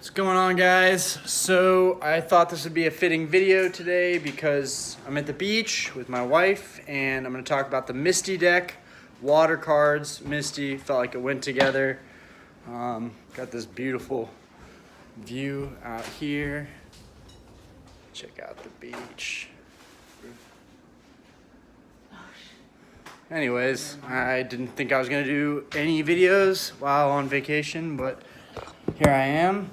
What's going on, guys? So I thought this would be a fitting video today because I'm at the beach with my wife and I'm going to talk about the Misty Deck water cards. Misty, felt like it went together. Got this beautiful view out here. Check out the beach. Anyways, I didn't think I was going to do any videos while on vacation, but here I am.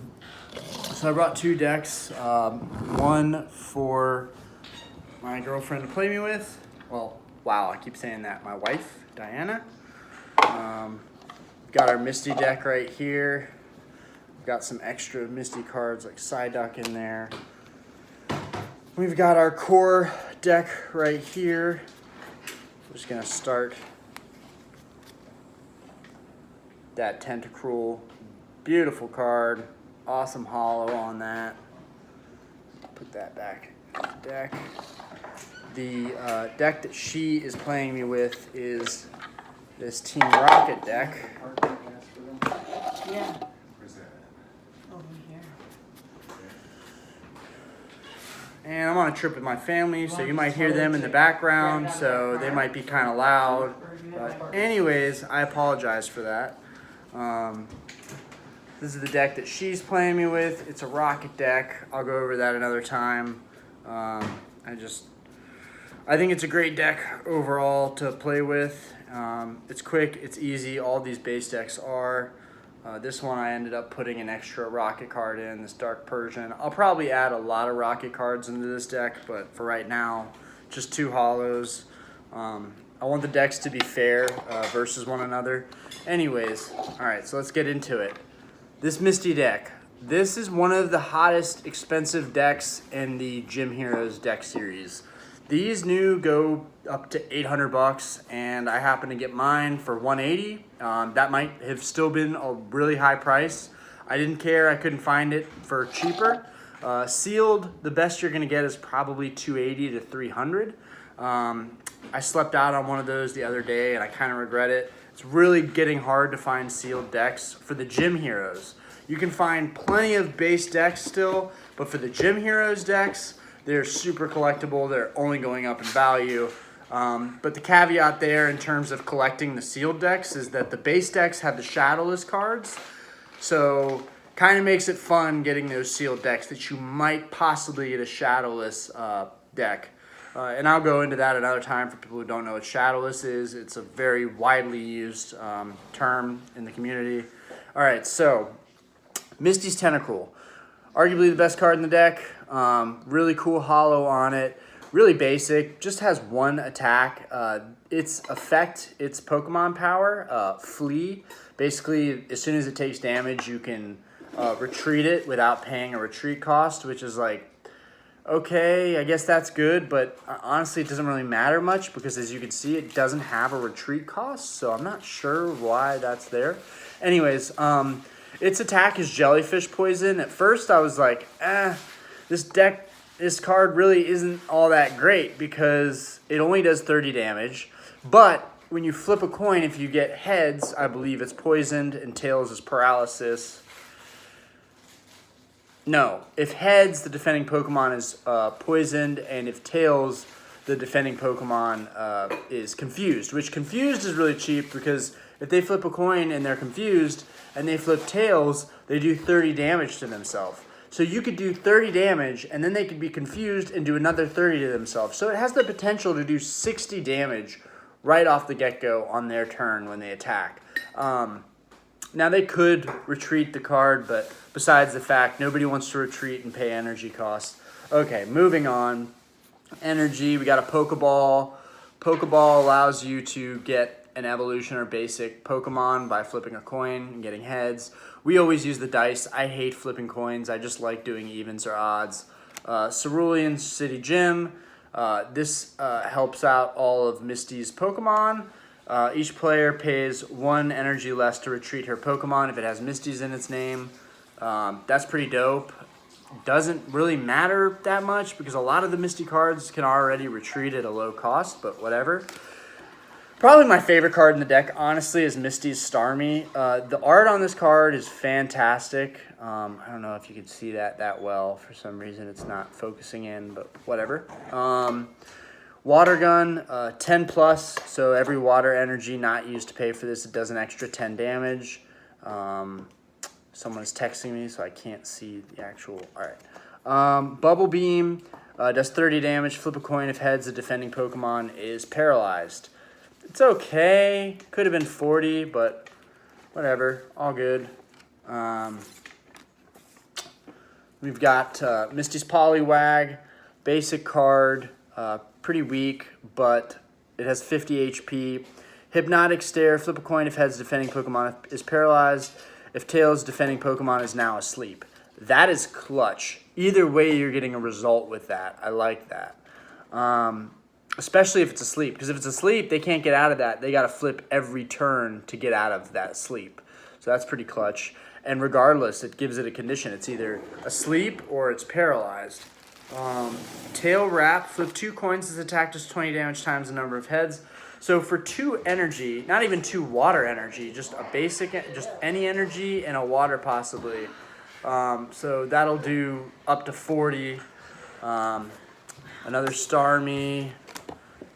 So I brought two decks, one for my girlfriend to play me with. Well, wow, I keep saying that. My wife, Diana. Got our Misty deck right here. We've got some extra Misty cards like Psyduck in there. We've got our core deck right here. We're just gonna start that tentacle. Beautiful card. Awesome hollow on that. Put that back in the deck. The deck that she is playing me with is this Team Rocket deck. Yeah. Where's that? Over here. And I'm on a trip with my family, so you might hear them in the background, so they might be kind of loud. But anyways, I apologize for that. This is the deck that she's playing me with. It's a rocket deck. I'll go over that another time. I think it's a great deck overall to play with. It's quick, it's easy. All these base decks are. This one I ended up putting an extra rocket card in, this Dark Persian. I'll probably add a lot of rocket cards into this deck, but for right now, just two hollows. I want the decks to be fair versus one another. Anyways, all right, so let's get into it. This Misty deck. This is one of the hottest expensive decks in the Gym Heroes deck series. These new go up to 800 bucks, and I happen to get mine for 180. That might have still been a really high price. I didn't care, I couldn't find it for cheaper. Sealed, the best you're gonna get is probably 280 to 300. I slept out on one of those the other day and I kind of regret it. It's really getting hard to find sealed decks for the Gym Heroes. You can find plenty of base decks still, but for the Gym Heroes decks, they're super collectible. They're only going up in value. But the caveat there in terms of collecting the sealed decks is that the base decks have the shadowless cards. So kind of makes it fun getting those sealed decks that you might possibly get a shadowless deck. And I'll go into that another time for people who don't know what shadowless is. It's a very widely used term in the community. All right, so Misty's Tentacle. Arguably the best card in the deck. Really cool hollow on it. Really basic. Just has one attack. Its effect, its Pokemon power, Flee. Basically, as soon as it takes damage, you can retreat it without paying a retreat cost, which is like, okay, I guess that's good, but honestly, it doesn't really matter much because as you can see, it doesn't have a retreat cost, so I'm not sure why that's there. Anyways, its attack is Jellyfish Poison. At first, I was like, this card really isn't all that great because it only does 30 damage, but when you flip a coin, if you get heads, I believe it's poisoned, and tails is paralysis. No, if heads, the defending Pokemon is poisoned, and if tails, the defending Pokemon is confused, which confused is really cheap because if they flip a coin and they're confused and they flip tails, they do 30 damage to themselves. So you could do 30 damage and then they could be confused and do another 30 to themselves. So it has the potential to do 60 damage right off the get-go on their turn when they attack. Now they could retreat the card, but besides the fact, nobody wants to retreat and pay energy costs. Okay, moving on. Energy, we got a Pokeball. Pokeball allows you to get an evolution or basic Pokemon by flipping a coin and getting heads. We always use the dice. I hate flipping coins. I just like doing evens or odds. Cerulean City Gym. This helps out all of Misty's Pokemon. Each player pays 1 energy less to retreat her Pokemon if it has Misty's in its name. That's pretty dope. Doesn't really matter that much because a lot of the Misty cards can already retreat at a low cost, but whatever. Probably my favorite card in the deck, honestly, is Misty's Starmie. The art on this card is fantastic. I don't know if you can see that well. For some reason, it's not focusing in, but whatever. Water gun, 10 plus, so every water energy not used to pay for this, it does an extra 10 damage. Someone is texting me, so I can't see the actual. All right. Bubble Beam does 30 damage. Flip a coin if heads. The defending Pokemon is paralyzed. It's okay. Could have been 40, but whatever. All good. We've got Misty's Poliwag, basic card. Pretty weak, but it has 50 HP. Hypnotic Stare. Flip a coin if heads. Defending Pokemon is paralyzed. If tails, defending Pokemon is now asleep. That is clutch. Either way, you're getting a result with that. I like that. Especially if it's asleep. Because if it's asleep, they can't get out of that. They got to flip every turn to get out of that sleep. So that's pretty clutch. And regardless, it gives it a condition. It's either asleep or it's paralyzed. Tailwrap. Flip 2 coins. This attack does 20 damage times the number of heads. So for 2 energy, not even 2 water energy, just a basic, just any energy and a water possibly. So that'll do up to 40. Another Starmie.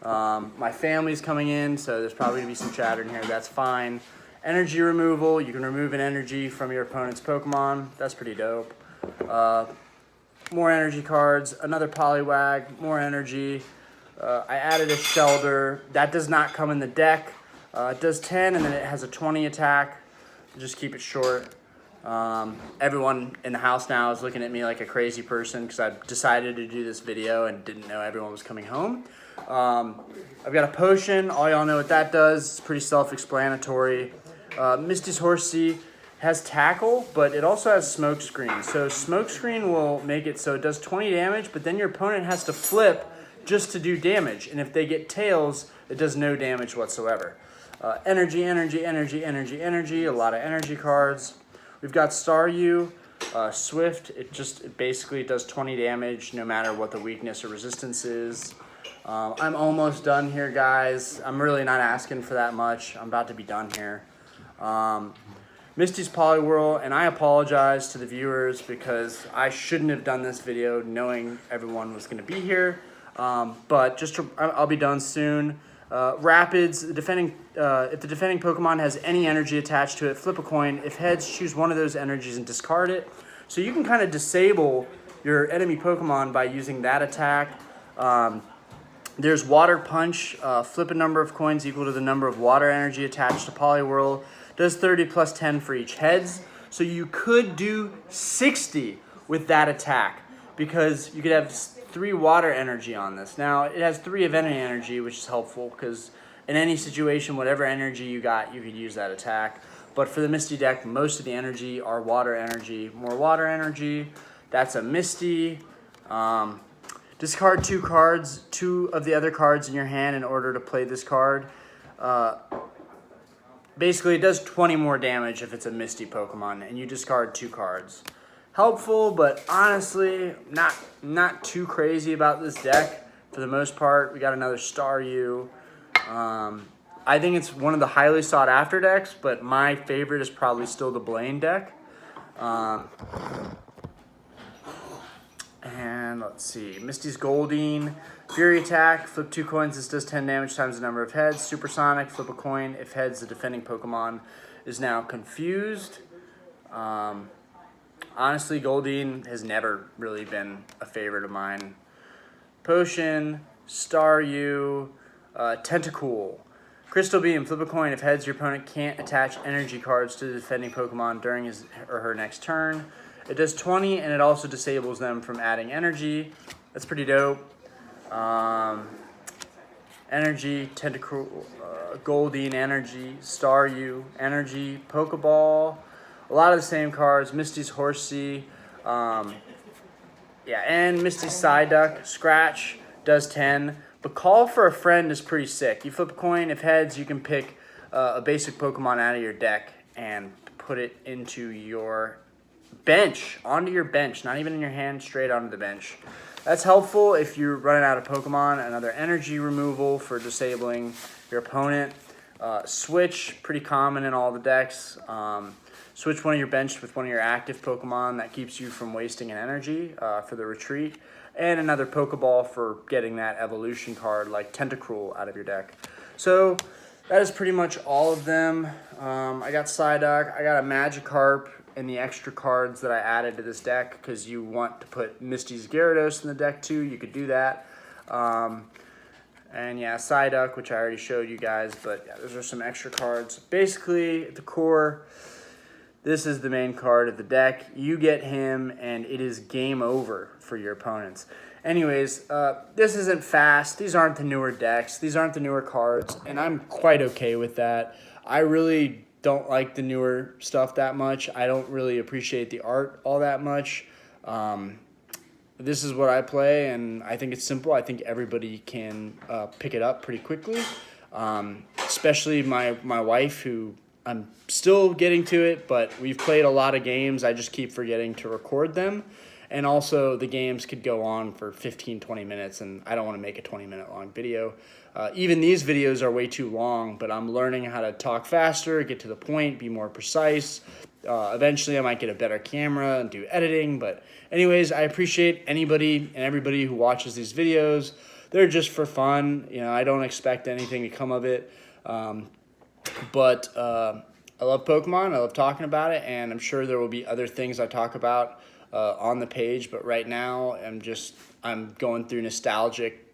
My family's coming in, so there's probably going to be some chatter in here. That's fine. Energy removal. You can remove an energy from your opponent's Pokemon. That's pretty dope. More energy cards. Another Poliwag. More energy. I added a Shelter. That does not come in the deck. It does 10, and then it has a 20 attack. Just keep it short. Everyone in the house now is looking at me like a crazy person because I decided to do this video and didn't know everyone was coming home. I've got a potion. All y'all know what that does. It's pretty self-explanatory. Misty's Horsey has tackle, but it also has smoke screen. So smoke screen will make it so it does 20 damage, but then your opponent has to flip just to do damage. And if they get tails, it does no damage whatsoever. Energy, energy, energy, energy, energy. A lot of energy cards. We've got Staryu, Swift. It basically does 20 damage no matter what the weakness or resistance is. I'm almost done here, guys. I'm really not asking for that much. I'm about to be done here. Misty's Poliwhirl, and I apologize to the viewers because I shouldn't have done this video knowing everyone was going to be here. But I'll be done soon. Rapids, if the defending Pokemon has any energy attached to it, flip a coin. If heads, choose one of those energies and discard it. So you can kind of disable your enemy Pokemon by using that attack. There's Water Punch. Flip a number of coins equal to the number of water energy attached to Poliwhirl. Does 30 plus 10 for each heads. So you could do 60 with that attack because you could have 3 water energy on this. Now, it has 3 of any energy, which is helpful because in any situation, whatever energy you got, you could use that attack. But for the Misty deck, most of the energy are water energy. More water energy. That's a Misty. Discard 2 cards, 2 of the other cards in your hand in order to play this card. Basically, it does 20 more damage if it's a Misty Pokemon, and you discard 2 cards. Helpful, but honestly, not too crazy about this deck for the most part. We got another Staryu. I think it's one of the highly sought after decks, but my favorite is probably still the Blaine deck. And let's see, Misty's Goldeen. Fury Attack, flip 2 coins, this does 10 damage times the number of heads. Supersonic, flip a coin. If heads, the defending Pokemon is now confused. Honestly, Goldeen has never really been a favorite of mine. Potion, Staryu, Tentacle. Crystal Beam, flip a coin. If heads, your opponent can't attach energy cards to the defending Pokemon during his or her next turn. It does 20, and it also disables them from adding energy. That's pretty dope. Energy, Tentacle, Goldeen, Energy, Staryu, Energy, Pokeball. A lot of the same cards. Misty's Horsey. And Misty's Psyduck. Scratch does 10. But Call for a Friend is pretty sick. You flip a coin. If heads, you can pick a basic Pokemon out of your deck and put it into your bench, onto your bench, not even in your hand, straight onto the bench. That's helpful if you're running out of Pokemon. Another energy removal for disabling your opponent. Switch, pretty common in all the decks. Switch one of your benched with one of your active Pokemon. That keeps you from wasting an energy for the retreat. And another Pokeball for getting that evolution card like Tentacle out of your deck. So that is pretty much all of them. I got Psyduck, I got a Magikarp, and the extra cards that I added to this deck because you want to put Misty's Gyarados in the deck too. You could do that. And yeah, Psyduck, which I already showed you guys, but yeah, those are some extra cards. Basically, at the core, this is the main card of the deck. You get him, and it is game over for your opponents. Anyways, this isn't fast. These aren't the newer decks. These aren't the newer cards, and I'm quite okay with that. I really don't like the newer stuff that much. I don't really appreciate the art all that much. This is what I play, and I think it's simple. I think everybody can pick it up pretty quickly, especially my wife, who I'm still getting to it, but we've played a lot of games. I just keep forgetting to record them. And also, the games could go on for 15, 20 minutes, and I don't want to make a 20-minute long video. Even these videos are way too long, but I'm learning how to talk faster, get to the point, be more precise. Eventually, I might get a better camera and do editing. But anyways, I appreciate anybody and everybody who watches these videos. They're just for fun. You know, I don't expect anything to come of it. But I love Pokemon. I love talking about it, and I'm sure there will be other things I talk about on the page. But right now, I'm going through nostalgic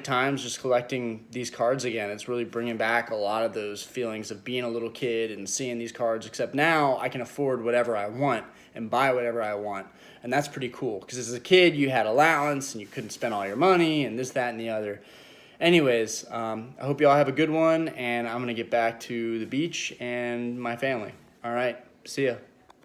times, just collecting these cards again. It's really bringing back a lot of those feelings of being a little kid and seeing these cards, except now I can afford whatever I want and buy whatever I want. And that's pretty cool, because as a kid, you had allowance and you couldn't spend all your money and this, that, and the other. Anyways, I hope y'all have a good one, and I'm going to get back to the beach and my family. All right, see ya.